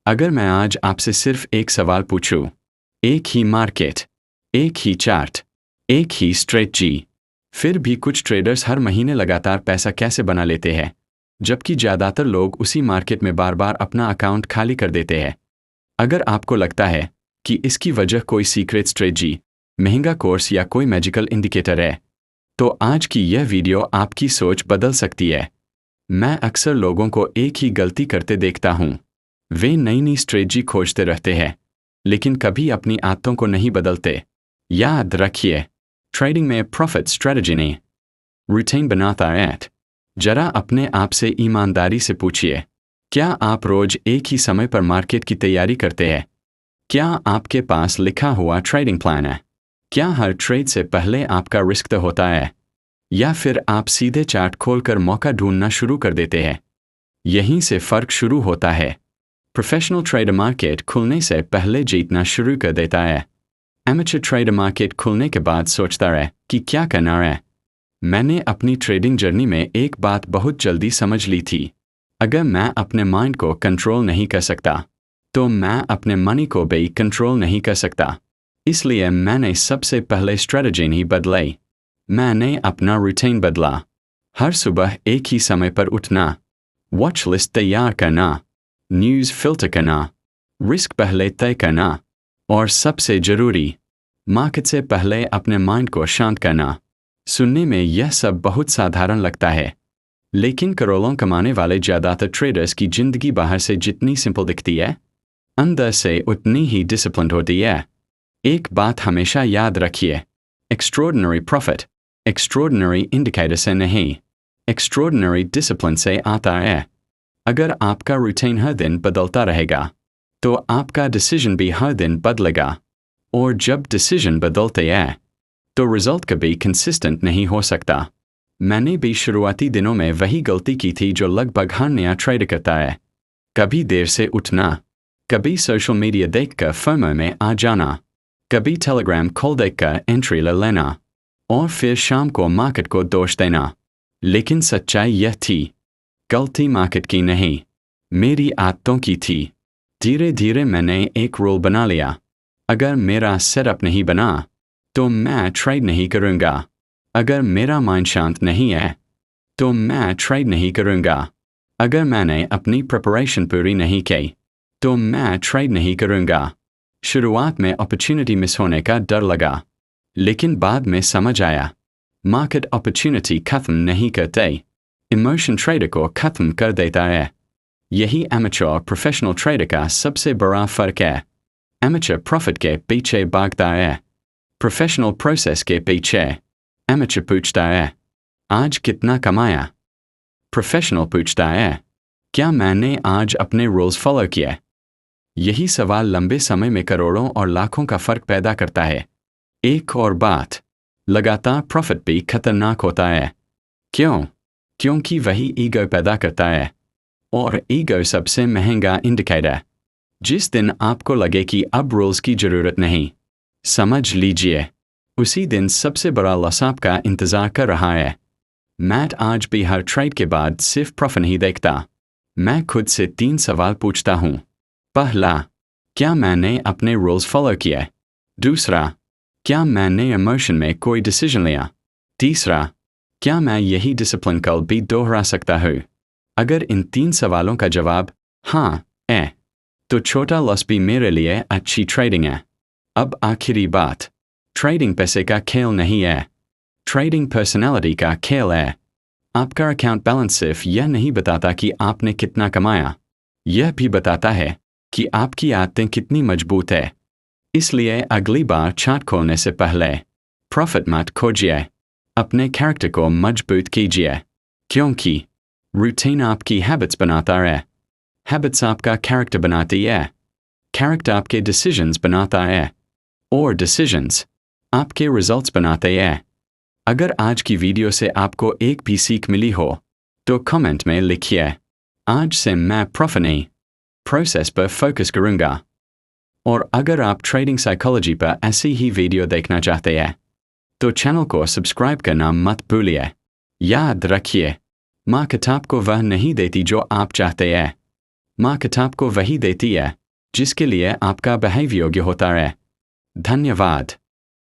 अगर मैं आज आपसे सिर्फ एक सवाल पूछूं, एक ही मार्केट, एक ही चार्ट, एक ही स्ट्रेटजी, फिर भी कुछ ट्रेडर्स हर महीने लगातार पैसा कैसे बना लेते हैं, जबकि ज़्यादातर लोग उसी मार्केट में बार बार अपना अकाउंट खाली कर देते हैं। अगर आपको लगता है कि इसकी वजह कोई सीक्रेट स्ट्रेटजी, महंगा कोर्स या कोई मैजिकल इंडिकेटर है, तो आज की यह वीडियो आपकी सोच बदल सकती है। मैं अक्सर लोगों को एक ही गलती करते देखता हूँ। वे नई नई स्ट्रेटजी खोजते रहते हैं, लेकिन कभी अपनी आदतों को नहीं बदलते। याद रखिए, ट्रेडिंग में प्रॉफिट स्ट्रेटजी नहीं, रूटीन बनाता है। जरा अपने आप से ईमानदारी से पूछिए, क्या आप रोज एक ही समय पर मार्केट की तैयारी करते हैं? क्या आपके पास लिखा हुआ ट्रेडिंग प्लान है? क्या हर ट्रेड से पहले आपका रिस्क तय होता है? या फिर आप सीधे चार्ट खोलकर मौका ढूंढना शुरू कर देते हैं? यहीं से फर्क शुरू होता है। प्रोफेशनल ट्रेडर मार्केट खुलने से पहले जीतना शुरू कर देता है। एमेचर ट्रेडर मार्केट खुलने के बाद सोचता है कि क्या करना है। मैंने अपनी ट्रेडिंग जर्नी में एक बात बहुत जल्दी समझ ली थी। अगर मैं अपने माइंड को कंट्रोल नहीं कर सकता, तो मैं अपने मनी को भी कंट्रोल नहीं कर सकता। इसलिए मैंने सबसे पहले स्ट्रेटजी नहीं बदलाई, मैंने अपना रूटीन बदला। हर सुबह एक ही समय पर उठना, वॉच लिस्ट तैयार करना, न्यूज़ फिल्टर करना, रिस्क पहले तय करना, और सबसे ज़रूरी, मार्केट से पहले अपने माइंड को शांत करना। सुनने में यह सब बहुत साधारण लगता है, लेकिन करोड़ों कमाने वाले ज़्यादातर ट्रेडर्स की ज़िंदगी बाहर से जितनी सिंपल दिखती है, अंदर से उतनी ही डिसिप्लिन्ड होती है। एक बात हमेशा याद रखिए, एक्स्ट्रॉर्डिनरी प्रॉफिट एक्स्ट्रॉर्डिनरी इंडिकेटर से नहीं, एक्स्ट्रॉर्डिनरी डिसिप्लिन से आता है। अगर आपका रूटीन हर दिन बदलता रहेगा, तो आपका डिसीजन भी हर दिन बदलेगा, और जब डिसीजन बदलते हैं, तो रिजल्ट कभी कंसिस्टेंट नहीं हो सकता। मैंने भी शुरुआती दिनों में वही गलती की थी जो लगभग हर नया ट्रेडर करता है। कभी देर से उठना, कभी सोशल मीडिया देखकर फर्मो में आ जाना, कभी टेलीग्राम कॉल देखकर एंट्री ले लेना, और फिर शाम को मार्केट को दोष देना। लेकिन सच्चाई यह थी, गलती मार्केट की नहीं, मेरी आदतों की थी। धीरे धीरे मैंने एक रूल बना लिया, अगर मेरा सेटअप नहीं बना, तो मैं ट्रेड नहीं करूँगा। अगर मेरा माइंड शांत नहीं है, तो मैं ट्रेड नहीं करूँगा। अगर मैंने अपनी प्रिपरेशन पूरी नहीं की, तो मैं ट्रेड नहीं करूँगा। शुरुआत में अपॉर्चुनिटी मिस होने का डर लगा, लेकिन बाद में समझ आया, मार्केट अपॉर्चुनिटी खत्म नहीं करते, इमोशन ट्रेडर को खत्म कर देता है। यही एमेचर और प्रोफेशनल ट्रेडर का सबसे बड़ा फर्क है। एमेचर प्रॉफिट के पीछे भागता है, प्रोफेशनल प्रोसेस के पीछे। एमेचर पूछता है, आज कितना कमाया? प्रोफेशनल पूछता है, क्या मैंने आज अपने रूल्स फॉलो किए? यही सवाल लंबे समय में करोड़ों और लाखों का फर्क पैदा करता है। एक और बात, लगातार प्रॉफिट भी खतरनाक होता है। क्यों? क्योंकि वही ईगो पैदा करता है, और ईगो सबसे महंगा इंडिकेटर। जिस दिन आपको लगे कि अब रूल्स की ज़रूरत नहीं, समझ लीजिए उसी दिन सबसे बड़ा लॉस आपका इंतज़ार कर रहा है। मैट आज भी हर ट्रेड के बाद सिर्फ प्रॉफिट नहीं देखता। मैं खुद से 3 सवाल पूछता हूँ। पहला, क्या मैंने अपने रूल्स फॉलो किए? दूसरा, क्या मैंने इमोशन में कोई डिसीजन लिया? तीसरा, क्या मैं यही डिसिप्लिन कल भी दोहरा सकता हूँ? अगर इन 3 सवालों का जवाब हाँ है, तो छोटा लॉस भी मेरे लिए अच्छी ट्रेडिंग है। अब आखिरी बात, ट्रेडिंग पैसे का खेल नहीं है, ट्रेडिंग पर्सनालिटी का खेल है। आपका अकाउंट बैलेंस सिर्फ यह नहीं बताता कि आपने कितना कमाया, यह भी बताता है कि आपकी आदतें कितनी मजबूत है। इसलिए अगली बार चार्ट खोलने से पहले प्रॉफिट मत खोजिए, अपने कैरेक्टर को मजबूत कीजिए, क्योंकि रूटीन आपकी हैबिट्स बनाता है, हैबिट्स आपका कैरेक्टर बनाती है, कैरेक्टर आपके डिसीजंस बनाता है, और डिसीजंस आपके रिजल्ट्स बनाते हैं। अगर आज की वीडियो से आपको एक भी सीख मिली हो, तो कमेंट में लिखिए, आज से मैं प्रॉफिट नहीं, प्रोसेस पर फोकस करूँगा। और अगर आप ट्रेडिंग साइकोलॉजी पर ऐसी ही वीडियो देखना चाहते हैं, तो चैनल को सब्सक्राइब करना मत भूलिए। याद रखिए, मार्केट आपको वह नहीं देती जो आप चाहते हैं, मार्केट आपको वही देती है जिसके लिए आपका बिहेव योग्य होता है। धन्यवाद।